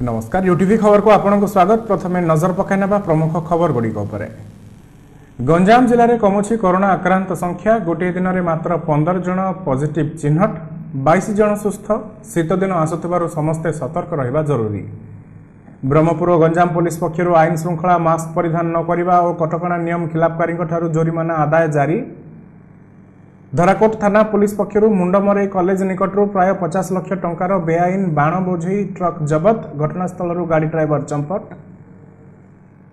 नमस्कार यूटीवी खबर को आपनको स्वागत। प्रथमे नजर पकाइनेबा प्रमुख खबर गुड़िक उपरे। गंजाम जिले में कमुछि कोरोना आक्रांत संख्या। गोटे दिन में मात्र 15 जन पॉजिटिव चिन्हट, 22 जन सुस्थ। शीत दिन आसुथिबारु समस्ते सतर्क रहिबा जरूरी। ब्रह्मपुर और गंजाम पुलिस पक्षरु आईन श्रृंखला मास्क परिधान न करिबा और कटकणा नियम खिलाफकारीଙ୍କ ठारू जोरिमाना आदाय जारी। धराकोट थाना पुलिस पक्षरु मुंडमरे कॉलेज निकटरू प्राय 50 लाख टंकार बेआईन बाण बोझई ट्रक जबत। घटनास्थल गाड़ी ड्राइवर चंपट।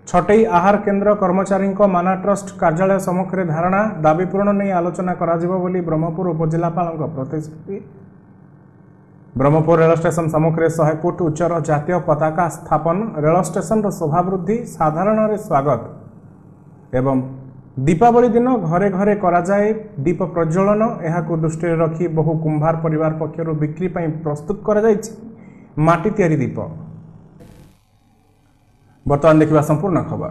छटई आहार केन्द्र कर्मचारी माना ट्रस्ट कार्यालय सम्मुख में धारणा। दाबी पूरण नहीं आलोचना कराजिबो बोली ब्रह्मपुर उपजिलापाल प्रतिश्रुति। ब्रह्मपुर रेल स्टेशन सम्मुख में 100 फुट उच्चर जातीय पताका स्थापन। रेल स्टेशन शोभावृद्धि साधारण स्वागत एवं दीपावली दिन घरे घरे कराए दीप प्रज्वलन। यहां दृष्टि रखी बहु कुंभार परिवार पक्षर बिक्री प्रस्तुत माटी तैयारी दीप। बर्तमान देखा संपूर्ण खबर।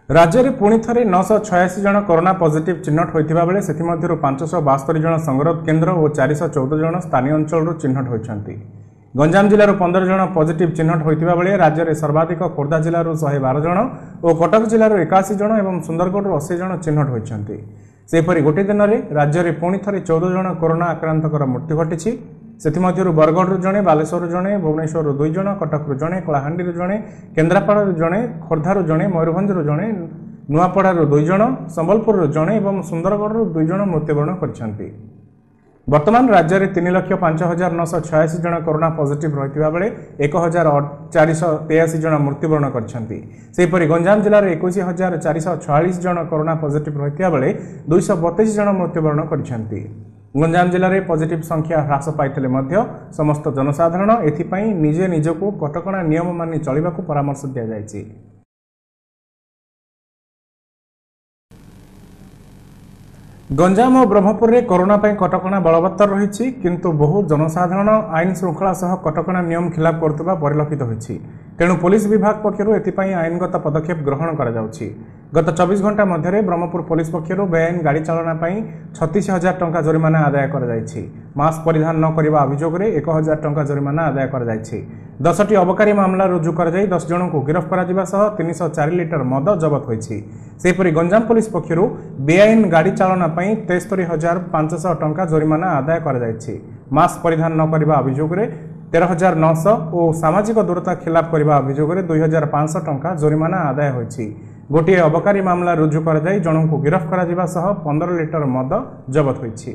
राज्य में पुणी थे 986 जन कोरोना पॉजिटिव चिन्हट होता बेले से 572 जन संगरोध केन्द्र और 414 जन स्थानीय अंचल चिन्हट होती। गंजाम जिलूर 15 जन पॉजिटिव चिन्हट होता बेले राज्य में सर्वाधिक खोर्धा जिलूर 112 जन और कटक जिलूर 81 जन और सुंदरगढ़ 80 जन चिन्हट होती। सेपरी गोटे दिन में राज्य में पुणी थे 14 जन कोरोना आक्रांतर मृत्यु घटी। से बरगढ़ जड़े, बालेश्वर जड़े, भुवनेश्वर 2 जन, कटक जड़े, कलाहांडी जड़े, केन्द्रापड़ा जड़े, खोर्धार जड़े, मयूरभंज जड़े, नुआपड़ार 2 जन, संबलपुर जड़े और सुंदरगढ़ 2 जन मृत्युवरण कर। वर्तमान राज्य में 3,05,986 जन कोरोना पॉजिटिव रही बेले 1,483 जन मृत्युवरण कर। गंजाम जिले में 21,446 जन कोरोना पॉजिटिव रही बेले 232 जन मृत्युवरण कर। गंजाम जिले में पॉजिटिव संख्या ह्रास पाइले समस्त जनसाधारण एथिपाई निजे निजको कटकणा नियम मानि चलिबाकू परामर्श दिया जायछि। गंजाम और ब्रह्मपुर में कोरोना कटकणा बलवत्तर रही, किंतु बहु जनसाधारण आईन श्रृंखला सह कटकणा नियम खिलाफ करतुबा परिलक्षित होइछि। तेणु पुलिस विभाग पक्षरु एथिपाई आईनगत पदक्षेप ग्रहण करा जाउछि। गत 24 घंटा मध्य ब्रह्मपुर पुलिस पक्षरु बेआईन गाड़ी चालना 36,000 टंका जोरिमाना आदाय कर जाइछि। मास्क परिधान न करबा अभियोग में 1,000 टंका जोरिमाना आदाय कर जाइछि। 10टी अबकारी मामला रुजु कर 10 जन को गिरफ्त करा सह 304 लिटर मद जबत होइछि। सेपरि गंजाम पुलिस पक्षरु बेआईन गाड़ी चालना 73,500 टंका जोरिमाना आदाय कर जाइछि। मास्क परिधान न करबा अभियोग में 13,900 और सामाजिक दूरता खिलाफ करबा अभियोग में 2,500 टंका जोरिमाना आदाय होइछि। गोटे अबकारी मामला रुजु कर जन को गिरफ्त करा सह 15 लिटर मद जबत होइछि।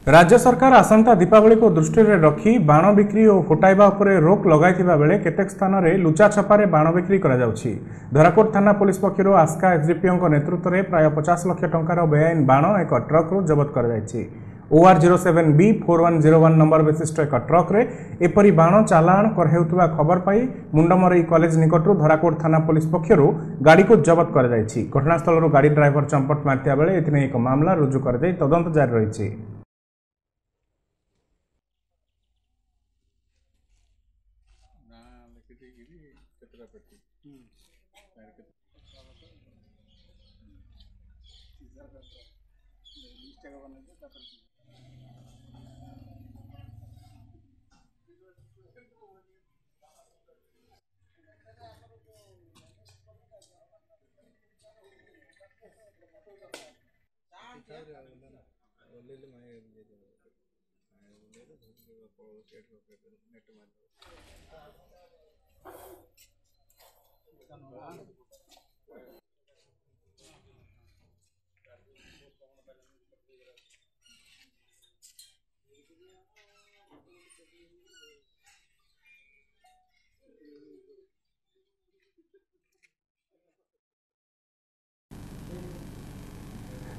राज्य सरकार आसंता दीपावली को दृष्टि में रखी बाण बिक्री और फुटाइबा उपरे रोक लगाइथिबा बेले केतेक स्थान में लुचा छपारे बाण बिक्री करा जाउछि। धराकोट थाना पुलिस पक्षरु आस्का एसडीपीओ नेतृत्व में प्राय 50 लाख टंकार बेआईन बाण एक ट्रक जबत कर जाइछि। OR07B 4101 नंबर विशिष्ट एक ट्रक रे एपरी बाण चालाण करहेउतबा खबर पाई मुंडमरई कॉलेज निकटरू धराकोट थाना पुलिस पक्षरु गाड़ी को जबत कर जाइछि। घटनास्थल गाड़ी ड्राइवर चंपट मारतिया बेले एथिने एक मामला रुजु कर जाई तदंत जारी रहिछि।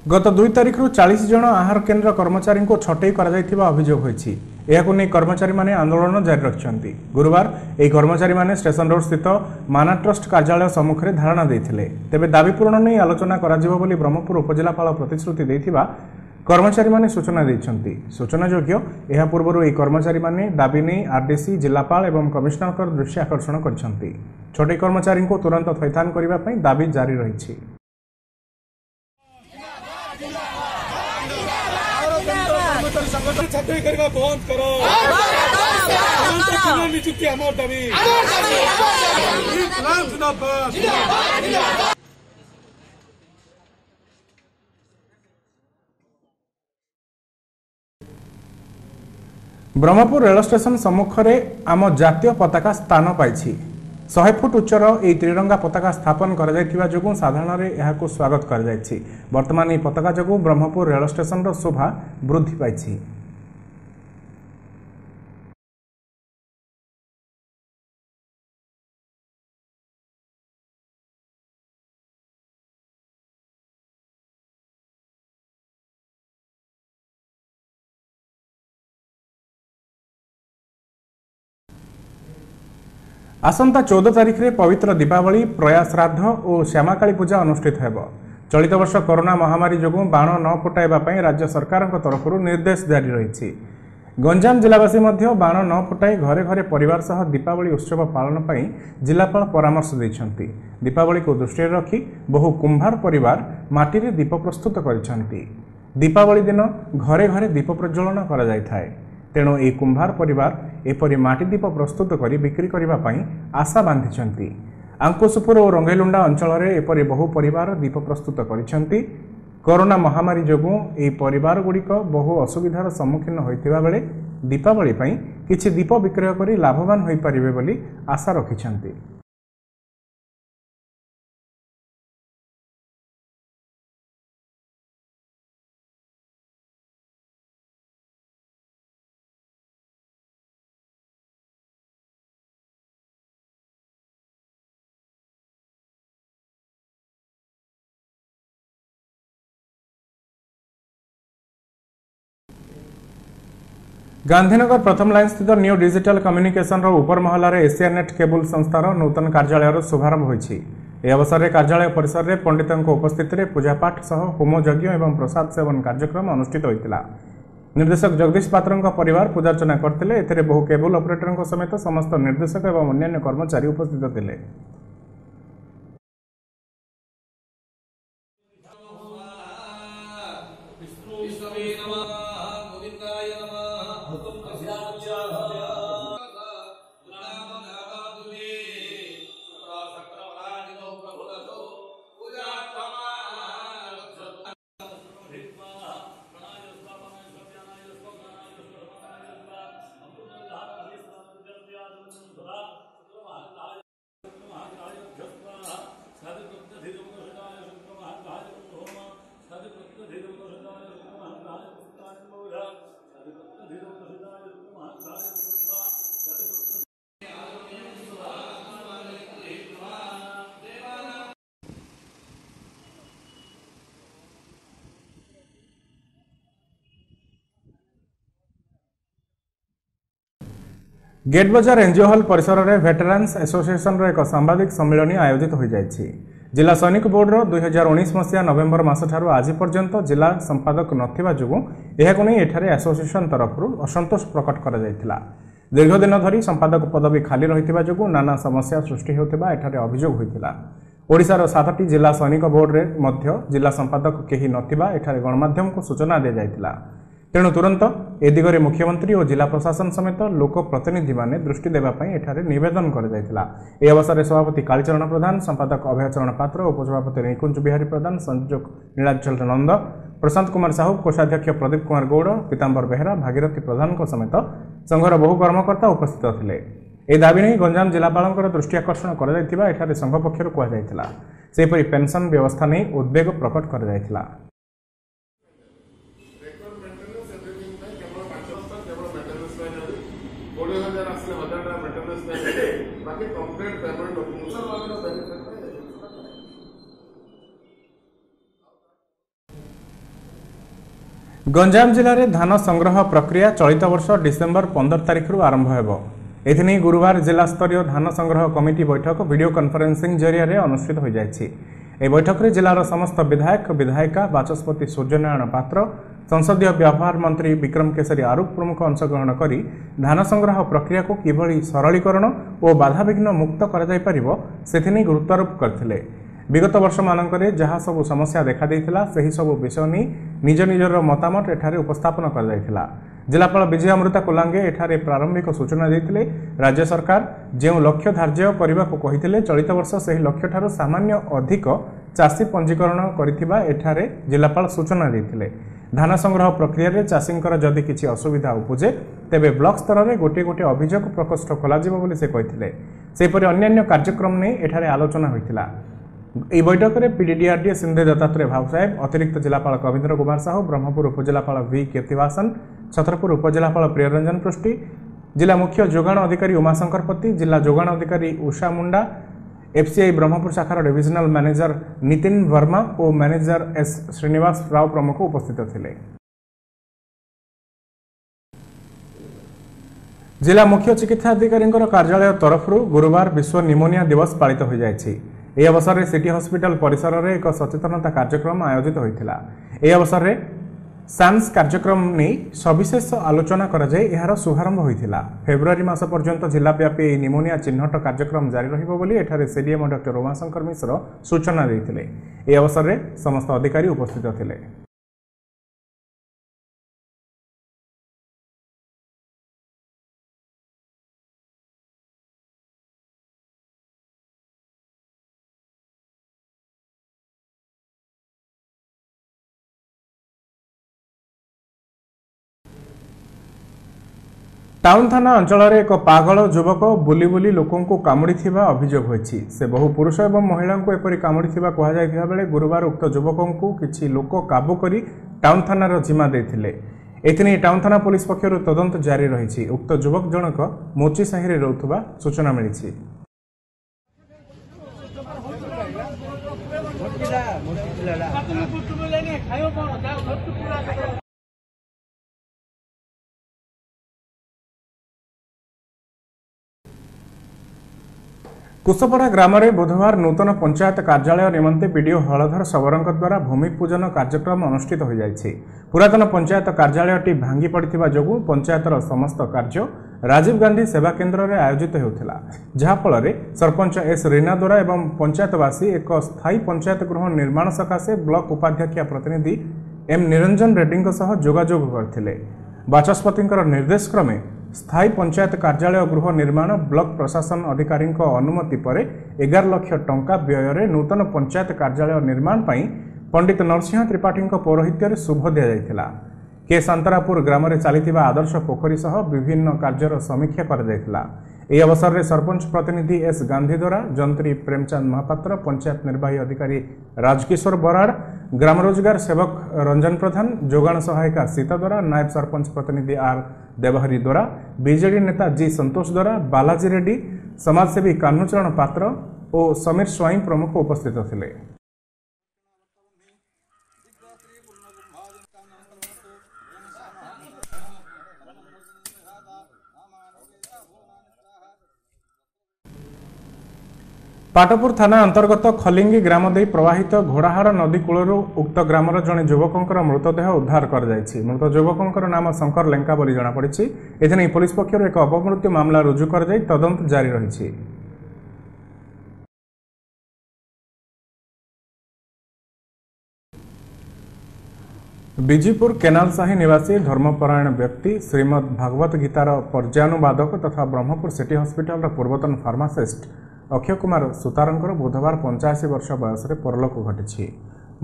गत 2 तारिख 40 जन आहार केन्द्र कर्मचारी को छटई अभियोग होइछि। एहाकु नै कर्मचारी माने आंदोलन जारी रखिछन्ति। गुरुवार एही कर्मचारी माने स्टेशन रोड स्थित माना ट्रस्ट कार्यालय सम्मुख में धारणा देथिले। तेबे दाबी पूरण नै आलोचना कराजिबो बोली ब्रह्मपुर उपजिलापाल प्रतिश्रुति दैथिबा कर्मचारी माने सूचना दैछन्ति। सूचनायोग्य एहा पूर्वरु एही कर्मचारी माने दाबी नै आरडीसी, जिलापाल एवं कमिश्नरकर दृष्टि आकर्षण करछन्ति। छटई कर्मचारी को तुरंत थैथान करिबा पई दाबी जारी रहिछि। कर्मचारी छात्री करवा बंद करो निजुक्ति आमार दाबी ब्रह्मपुर रेल स्टेशन सम्मुख में आम जातीय पताका स्थान पाई 100 फुट उच्चर यह त्रिरंगा पताका स्थापन कर साधारण स्वागत कर वर्तमान यह पताका जो ब्रह्मपुर रेल स्टेशन शोभा वृद्धि पाई। आसंता 14 तारिख में पवित्र दीपावली प्रयास श्राद्ध और श्यामाकाली पूजा अनुष्ठित होब। चलित वर्ष कोरोना महामारी जो बाण न फुटाइबा राज्य सरकार तरफ निर्देश जारी रही। गंजाम जिलावासी बाण न फुटाई घरे घरे परिवार सह दीपावली उत्सव पालन पर जिलापाल परामर्श देइछन्ति। दीपावली को दृष्टि रखी बहु कुंभार परिवार माटी रे दीप प्रस्तुत करिछन्ति। दीपावली दिन घरे घरे दीप प्रज्वलन करा जाय थाए। तेणु ए कुंभार परिवार एपरी माटी दीप प्रस्तुत करी बिक्री करने आशा बांधिछन्ति। आंकुशपुर और रंगेलुंडा अंचल में एपरी बहु परिवार दीप प्रस्तुत करिछन्ति। कोरोना महामारी जोगु ए परिवार गुड़िक बहु असुविधार सम्मुखीन होइतिबा बेले दीपावली पई किछि दीप विक्रय करी लाभवान होई परिबे बोली आशा रखिछन्ति। गांधीनगर प्रथम लाइन स्थित न्यू डिजिटल कम्युनिकेशन उपर महलार एशियानेट केबुल संस्थार नूतन कार्यालय शुभारंभ होइछि। ए अवसर में कार्यालय परिसर में पंडितों उपस्थित में पूजापाठ सह होम यज्ञ एवं प्रसाद सेवन कार्यक्रम अनुष्ठित होता। निर्देशक जगदीश पात्र परिवार पूजार्चना करते। एथिरे बहु केबुल ऑपरेटर समेत समस्त निर्देशक एवं अन्य कर्मचारी उपस्थित थे। गेट बजार एनजीओ हॉल परिसर में वेटरान्स एसोसिएशन एक सांबादिक सम्मेलन आयोजित हो जाएछि। जिला सैनिक बोर्ड 2019 मसीहा नवेम्बर मास ठारू आज पर्यंत जिला संपादक नथिबा जुगु एहाकु नै एठारे एसोसिएशन तरफ असंतोष प्रकट करा जायतिला। दीर्घ दिन धरी संपादक पदवी खाली रहितिबा जुगु नाना समस्या सृष्टि होतिबा एठारे अभियोग होइतिला। ओडिशार 7टी जिला सैनिक बोर्ड रे मध्य जिला संपादक केही नथिबा एठारे गणमाध्यम को सूचना दे जायतिला। तेणु तुरंत ए दिगरे मुख्यमंत्री और जिला प्रशासन समेत लोक प्रतिनिधि माने दृष्टि देवाई एठारे निवेदन कर जायतिला। ए अवसर में सभापति कालीचरण प्रधान, संपादक अभयचरण पात्र, उपसभापति निकुंज बिहारी प्रधान, संयोजक नीलाचल नंद, प्रशांत कुमार साहू, कोषाध्यक्ष प्रदीप कुमार गौड़, पीतांबर बेहरा, भागीरथी प्रधान समेत संघर बहु कर्मकर्ता उपस्थित थे। ए दाबी नहीं गंजाम जिलापाल दृष्टि आकर्षण कर संघ पक्षर कहपरी पेंशन व्यवस्था नहीं उद्वेग प्रकट कर। गंजाम जिले में धान संग्रह प्रक्रिया चलित वर्ष डिसेम्बर 15 तारिख आरंभ होब। एथिनी गुरुवार जिला स्तरीय धान संग्रह कमिटी बैठक वीडियो कॉन्फ्रेंसिंग जरिया अनुष्ठित हो जाएछि। ए बैठक में जिलार समस्त विधायक विधायिका, बाचस्पति सूर्यनारायण पात्र, संसदीय व्यवहार मंत्री विक्रम केसरी आरूप प्रमुख अंशग्रहण करी धान संग्रह प्रक्रिया को किभली सरलीकरण और बाधाविघ्न मुक्त कर गुरुत्वारोप करथिले। विगत वर्ष मानकरे जहाँ सब समस्या देखा देइथिला सही सब विषय नहीं निज निजर मतामत एठारे उपस्थापन कर जाइथिला। जिलापाल विजय अमृता कोलांगे एठारे प्रारंभिक सूचना देते राज्य सरकार जो लक्ष्य धार्य करने को कही चलित वर्ष से लक्ष्य ठार सामान्य अधिक चाषी पंजीकरण करिथिबा एठारे जिलापाल सूचना देते धान संग्रह प्रक्रिया रे चाषींकर जदि किछि असुविधा उपजे तेबे ब्लॉक स्तर में गोटे गोटे अभियोग प्रकोष्ठ खोलाजिबो बोली से कहिथिले सेपरि अन्यान्य कार्यक्रम ने एठारे आलोचना होइतिला। এই बैठक में पीडीडीआरडी सिंधे दत्तात्रेय भाव साहेब अतिरिक्त जिलापाल कविंद्र कुमार साहू ब्रह्मपुर उपजिलापाल वी कीर्तिवासन छतरपुर उपजिलापाल प्रियरंजन पृष्टि जिला मुख्य जोगाण अधिकारी उमाशंकर पति जिला जोगाण अधिकारी उषा मुंडा एफसीआई ब्रह्मपुर शाखार डिविजनल मैनेजर नितिन वर्मा और मैनेजर एस श्रीनिवास राव प्रमुख उपस्थित थे। जिला मुख्य चिकित्सा अधिकारी कार्यालय तरफ गुरुवार विश्व निमोनिया दिवस पालित हो जाएछि। ଏହି ଅବସରରେ ସିଟି ହସ୍ପିଟାଲ ପରିସରରେ ଏକ ସଚେତନତା କାର୍ଯ୍ୟକ୍ରମ ଆୟୋଜିତ ହୋଇଥିଲା। ଏହି ଅବସରରେ ସାନ୍ସ କାର୍ଯ୍ୟକ୍ରମ ନେଇ ସବିଶେଷ ଆଲୋଚନା କରାଯାଇ ଏହାର ଶୁଭାରମ୍ଭ ହୋଇଥିଲା। ଫେବୃଆରୀ ମାସ ପର୍ଯ୍ୟନ୍ତ ଜିଲ୍ଲାବ୍ୟାପୀ ଏହି ନିମୋନିଆ ଚିହ୍ନଟ କାର୍ଯ୍ୟକ୍ରମ ଜାରି ରହିବ ବୋଲି ଏଠାରେ ସିଡିଏମ୍ ଡକ୍ଟର ଉମାଶଙ୍କର ମିଶ୍ର ସୂଚନା ଦେଇଥିଲେ। ଏହି ଅବସରରେ ସମସ୍ତ ଅଧିକାରୀ ଉପସ୍ଥିତ ଥିଲେ। टाउन थाना अंचल एक पागल युवक बुली बुली लोकों को कामुड़ी अभियोग होइछि। से बहु पुरुष एवं महिला को एपरी कामुड़ी कहुଯାଇଥିବା बेले गुरुवार उक्त युवकों को किछि लोक काबू करी टाउन थानार जिम्मा देथिले। एथिने टाउन थाना पुलिस पक्षरु तदंत जारी रहिछि। उक्त युवक जनक मोची साहि रे रहुथबा सूचना मिलिछि। कुशपड़ा ग्राम में बुधवार नूतन पंचायत कार्यालय निमंते पीडीओ हलधर सबरंक द्वारा भूमि पूजन कार्यक्रम अनुष्ठित हो जाइछि। पुरातन पंचायत कार्यालयटी भांगी पड़िथिबा जोगु पंचायतर समस्त कार्य राजीव गांधी सेवा केन्द्र में आयोजित होता जहाँफल सरपंच एस रीना द्वारा एवं पंचायतवासी एक स्थायी पंचायत गृह निर्माण सकाशे ब्लॉक उपाध्यक्ष प्रतिनिधि एम निरंजन रेड्डी जोगाजोग करथिले। बाचस्पति निर्देश क्रमे स्थायी पंचायत कार्यालय गृह निर्माण ब्लॉक प्रशासन अधिकारी अनुमति पर 11 लाख टंका व्यय नूतन पंचायत कार्यालय निर्माण पर पंडित नरसिंह त्रिपाठी पौरोहित्य शुभ दि जाइथिला। के सांतरापुर ग्राम में चली आदर्श पोखरी सह विभिन्न कार्यर समीक्षा कर अवसर में सरपंच प्रतिनिधि एस गांधी द्वारा जंत्री प्रेमचंद महापात्र पंचायत निर्वाही अधिकारी राजकिशोर बराड़ ग्राम रोजगार सेवक रंजन प्रधान जोगाण सहायिका सीता द्वारा नायब सरपंच प्रतिनिधि आर देवहरी द्वारा बीजेडी नेता जी संतोष द्वारा बालाजी रेड्डी समाजसेवी कान्हूचरण पात्र और समीर स्वाई प्रमुख उपस्थित थे। पाटपुर थाना अंतर्गत खलिंगी ग्राम दे प्रवाहित घोड़ाहाड़ नदी कूल उक्त ग्रामर जड़े युवकों मृतदेह उद्धार कर मृत युवकों नाम शंकर लेंका बोली जमापड़ी। एथिने पुलिस पक्षर एक अपमृत्यु मामला रुजु कर तदंत जारी रही। बीजीपुर केनाल साही निवासी धर्मपरायण व्यक्ति श्रीमद भागवत गीतार पर्यानुवादक तथा ब्रह्मपुर सिटी हॉस्पिटल पूर्वतन फार्मासिस्ट अक्षय कुमार सुतारंकर बुधवार 85 वर्ष बयस परलोक घटी।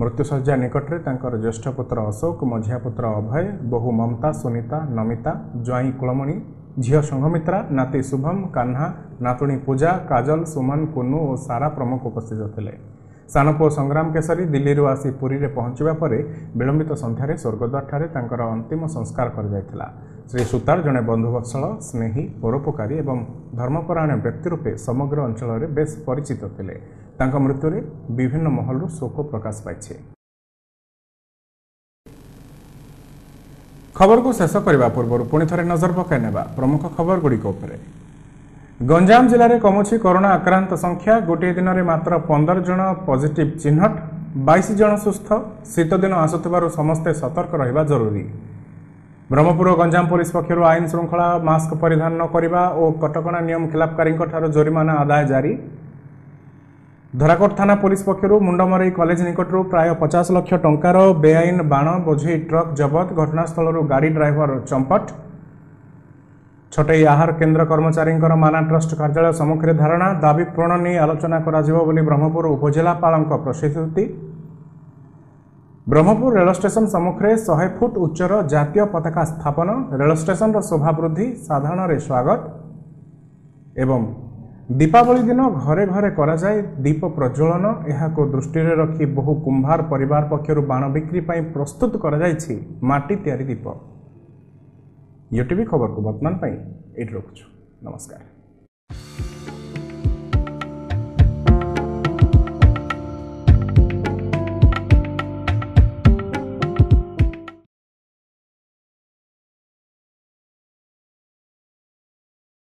मृत्युशज्या निकट में ज्येष्ठ पुत्र अशोक मझिया पुत्र अभय बहु ममता सुनीता नमिता ज्वाई कुलमणि झील संघमित्रा नाती शुभम कान्हा नातुणी पूजा काजल सुमन कुन्नू और सारा प्रमुख उपस्थित थे। सानपुओ संग्राम केसरी दिल्ली आसी पुरी रे पहुंचवा पर विलंबित संध्यारे स्वर्गद्वार ठारे तांकर अंतिम संस्कार कर जायथिला। श्री सुतार जड़े बंधुवत्सल स्नेही परोपकारी एवं धर्मपरायण व्यक्ति रूपे समग्र अंचल में बेस परिचित थे। तांका मृत्यु रे विभिन्न महलू शोक प्रकाश पाइछे। खबर को शेष करने पूर्व पुणी थे नजर पकाई प्रमुख खबर गुड़िक उपरे। गंजाम जिले में कमुछि कोरोना आक्रांत संख्या गोटे दिन में मात्र 15 जन पॉजिटिव चिन्हट 22 जन सुस्थ। शीत दिन आसुथिबारु समस्ते सतर्क रहिबा जरूरी। ब्रह्मपुर गंजाम पुलिस पक्षर आईन श्रृंखला मास्क परिधान न करने और कटकणा नियम खिलाफकारी जोरिमाना आदाय जारी। धराकोट थाना पुलिस पक्षर मुंडमरई कॉलेज निकटू प्राय 50 लाख टंकार बेआईन बाण बोझे ट्रक जबत घटनास्थल गाड़ी ड्राइवर चंपट छटई आहार केन्द्र कर्मचारी माना ट्रस्ट कार्यालय सम्मुखें धारणा दाबी पूरण नहीं आलोचना करा ब्रह्मपुर उपजिलापाल प्रतिश्रुति ब्रह्मपुर रेल स्टेशन सम्मुखें 100 फुट उच्चर जातीय पताका स्थापन रेल स्टेशन शोभा वृद्धि साधारण स्वागत एवं दीपावली दिन घरे घरे कराए दीप प्रज्वलन यहाको दृष्टि रखी बहु कुंभार परिवार पक्षर बाण बिक्री प्रस्तुत कराई माटी तैयारी दीप यूटीवी खबर को वर्तमान ये रखुछु। नमस्कार।